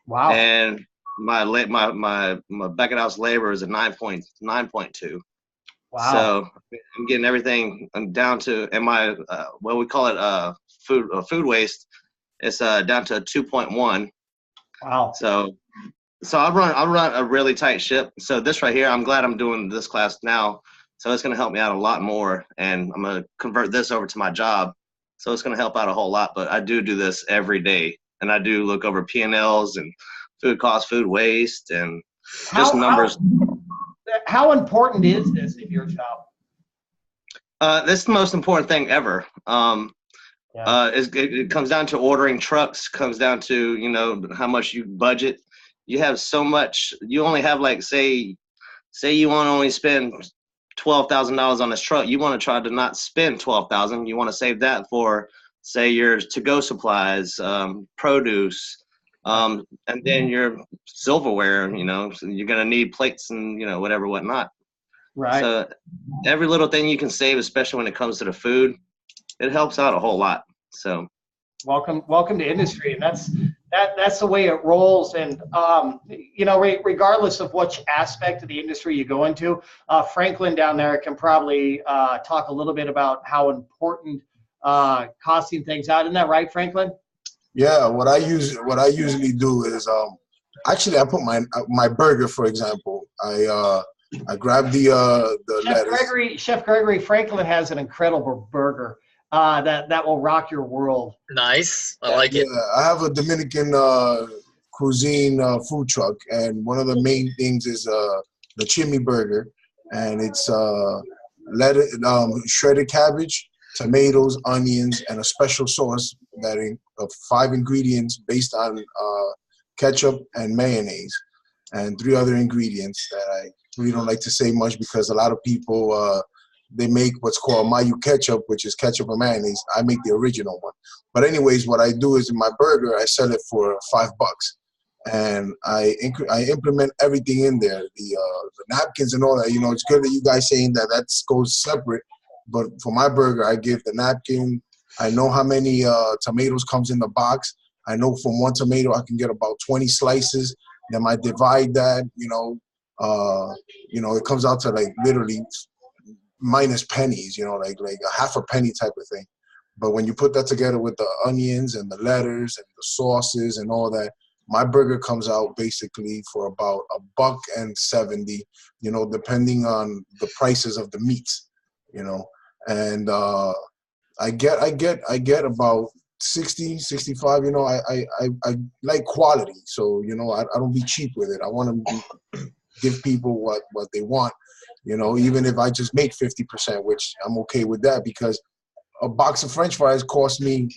Wow. And my back of house labor is a 9.2. Wow. So I'm getting everything down to, and my what we call it food waste, it's down to a 2.1. Wow. So I run a really tight ship. So this right here, I'm glad I'm doing this class now. So it's going to help me out a lot more, and I'm going to convert this over to my job. So it's going to help out a whole lot. But I do this every day, and I do look over P&Ls and food costs, food waste, and just numbers. How important is this in your job? This is the most important thing ever. It comes down to ordering trucks, comes down to, how much you budget. You have so much, you only have say you want to only spend $12,000 on this truck. You want to try to not spend $12,000. You want to save that for, say, your to-go supplies, produce, and then your silverware, so you're going to need plates and, whatever, whatnot. Right. So every little thing you can save, especially when it comes to the food, it helps out a whole lot. So welcome to industry. And that's the way it rolls. And, regardless of which aspect of the industry you go into, Franklin down there can probably talk a little bit about how important costing things out. Isn't that right, Franklin? Yeah, what I usually do is actually I put my burger, for example. I grab the lettuce. Chef Gregory, Franklin has an incredible burger that will rock your world. Nice, I like it. I have a Dominican cuisine food truck, and one of the main things is the chimney burger, and it's lettuce, shredded cabbage, tomatoes, onions, and a special sauce of 5 ingredients based on ketchup and mayonnaise, and 3 other ingredients that I really don't like to say much because a lot of people they make what's called Mayo ketchup, which is ketchup and mayonnaise. I make the original one. But anyways, what I do is in my burger, I sell it for $5, and I implement everything in there, the napkins and all that. It's good that you guys saying that goes separate. But for my burger, I give the napkin. I know how many tomatoes comes in the box. I know from one tomato I can get about 20 slices. Then I divide that. It comes out to literally minus pennies. Like a half a penny type of thing. But when you put that together with the onions and the lettuce and the sauces and all that, my burger comes out basically for about $1.70. Depending on the prices of the meats. And I get about 60, 65. I like quality, so I don't be cheap with it. I want to give people what they want. Even if I just make 50%, which I'm okay with that, because a box of French fries cost me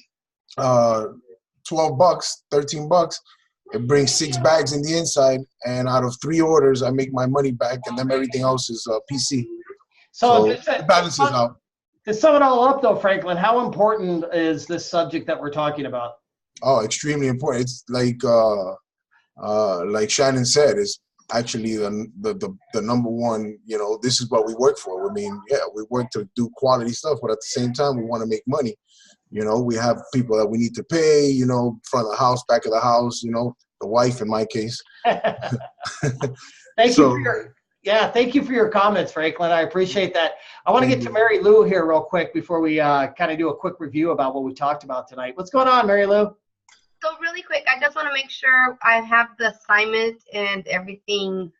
$12, $13. It brings 6 bags in the inside, and out of 3 orders, I make my money back, and then everything else is PC. So it balances out. To sum it all up, though, Franklin, how important is this subject that we're talking about? Oh, extremely important. It's like Shannon said, it's actually the number one. This is what we work for. I mean, yeah, we work to do quality stuff, but at the same time, we want to make money. We have people that we need to pay. Front of the house, back of the house. The wife, in my case. Thank you for your comments, Franklin. I appreciate that. I want to get to Mary Lou here real quick before we kind of do a quick review about what we talked about tonight. What's going on, Mary Lou? So really quick, I just want to make sure I have the assignment and everything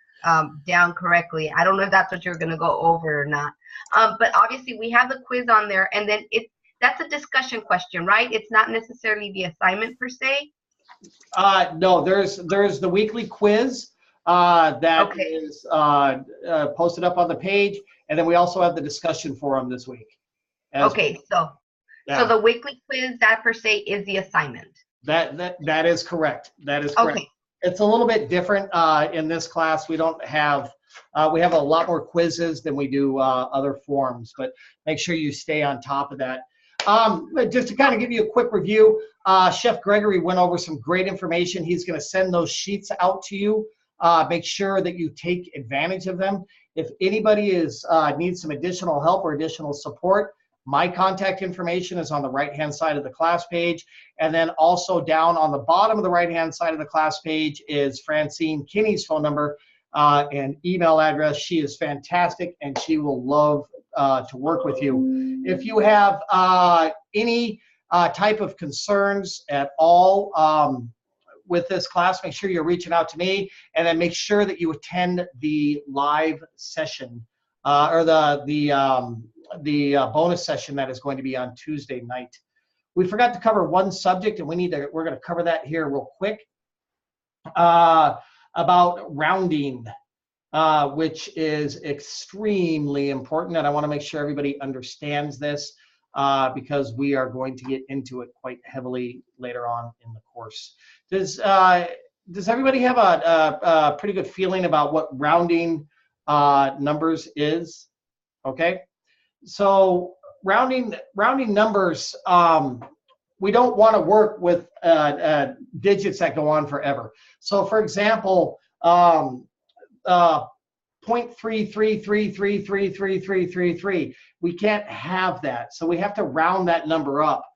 down correctly. I don't know if that's what you're going to go over or not. But obviously we have the quiz on there, and then that's a discussion question, right? It's not necessarily the assignment per se. No, there's the weekly quiz that is posted up on the page, and then we also have the discussion forum this week. Okay, so the weekly quiz, that per se is the assignment. That is correct. That is correct. Okay. It's a little bit different in this class. We don't have we have a lot more quizzes than we do other forums, but make sure you stay on top of that. Just to kind of give you a quick review, Chef Gregory went over some great information. He's going to send those sheets out to you. Make sure that you take advantage of them. If anybody needs some additional help or additional support, my contact information is on the right-hand side of the class page. And then also down on the bottom of the right-hand side of the class page is Francine Kinney's phone number and email address. She is fantastic, and she will love to work with you. If you have any type of concerns at all with this class, make sure you're reaching out to me, and then make sure that you attend the live session or the bonus session that is going to be on Tuesday night. We forgot to cover one subject, and we're going to cover that here real quick about rounding, which is extremely important, and I want to make sure everybody understands this because we are going to get into it quite heavily later on in the course. Does everybody have a pretty good feeling about what rounding numbers is? Okay. So rounding numbers, we don't want to work with digits that go on forever. So for example, 0.3333333333, we can't have that. So we have to round that number up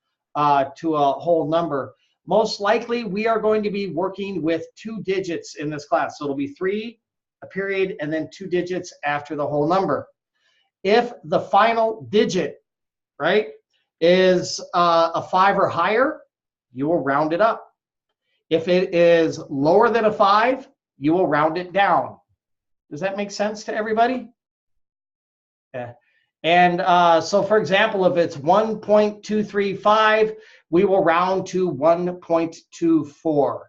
to a whole number. Most likely we are going to be working with 2 digits in this class. So it'll be 3, a period, and then 2 digits after the whole number. If the final digit, right, is a 5 or higher, you will round it up. If it is lower than a 5, you will round it down. Does that make sense to everybody? Yeah. And so for example, if it's 1.235, we will round to 1.24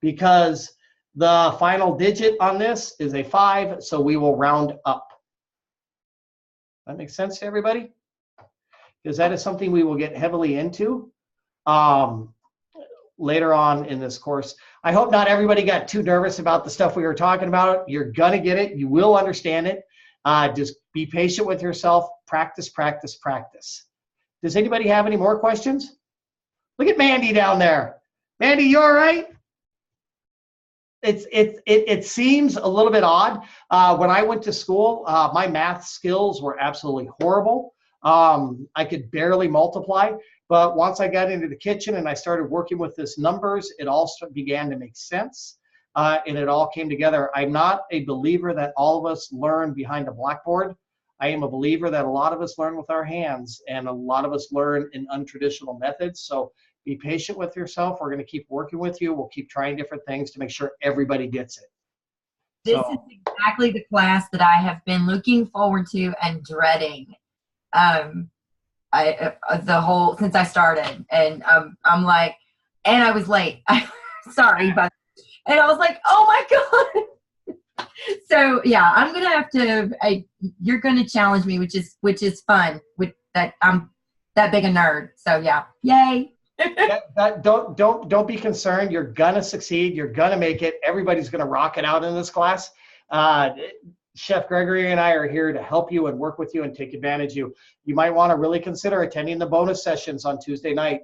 because the final digit on this is a 5, so we will round up. That makes sense to everybody? Because that is something we will get heavily into later on in this course. I hope not everybody got too nervous about the stuff we were talking about. You're gonna get it. You will understand it. Just be patient with yourself. Practice, practice, practice. Does anybody have any more questions? Look at Mandy down there. Mandy, you all right? It seems a little bit odd. When I went to school, my math skills were absolutely horrible. I could barely multiply, but once I got into the kitchen and I started working with this numbers, it all began to make sense, and it all came together. I'm not a believer that all of us learn behind a blackboard. I am a believer that a lot of us learn with our hands, and a lot of us learn in untraditional methods. So be patient with yourself. We're going to keep working with you. We'll keep trying different things to make sure everybody gets it. This is exactly the class that I have been looking forward to and dreading since I started. And I'm like, and I was late. Sorry, but and I was like, oh my God. So yeah, I'm gonna have to. You're gonna challenge me, which is fun. With that, I'm that big a nerd. So yeah, yay. Don't be concerned. You're gonna succeed. You're gonna make it. Everybody's gonna rock it out in this class. Chef Gregory and I are here to help you and work with you and take advantage of you. You might want to really consider attending the bonus sessions on Tuesday night.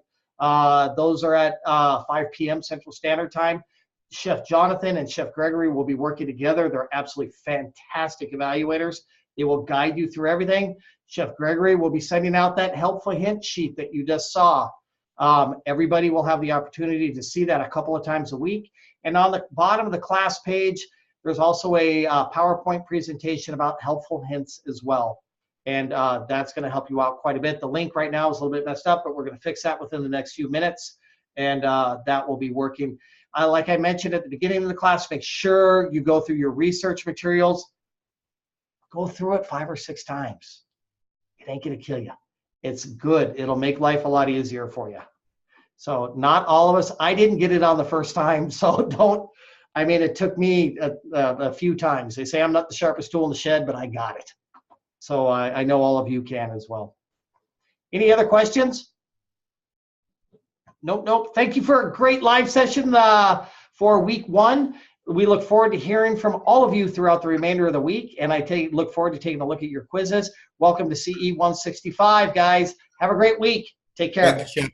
Those are at 5 p.m. Central Standard Time. Chef Jonathan and Chef Gregory will be working together. They're absolutely fantastic evaluators. They will guide you through everything. Chef Gregory will be sending out that helpful hint sheet that you just saw. Everybody will have the opportunity to see that a couple of times a week. And on the bottom of the class page, there's also a PowerPoint presentation about helpful hints as well. And that's going to help you out quite a bit. The link right now is a little bit messed up, but we're going to fix that within the next few minutes. and that will be working. Like I mentioned at the beginning of the class, make sure you go through your research materials. Go through it 5 or 6 times. It ain't gonna kill you. It's good. It'll make life a lot easier for you. So not all of us, I didn't get it on the first time, so don't, I mean, it took me a few times. They say I'm not the sharpest tool in the shed, but I got it. So I know all of you can as well. Any other questions? Nope. Thank you for a great live session for week 1. We look forward to hearing from all of you throughout the remainder of the week, and I look forward to taking a look at your quizzes. Welcome to CE 165, guys. Have a great week. Take care. Thank you, Chip.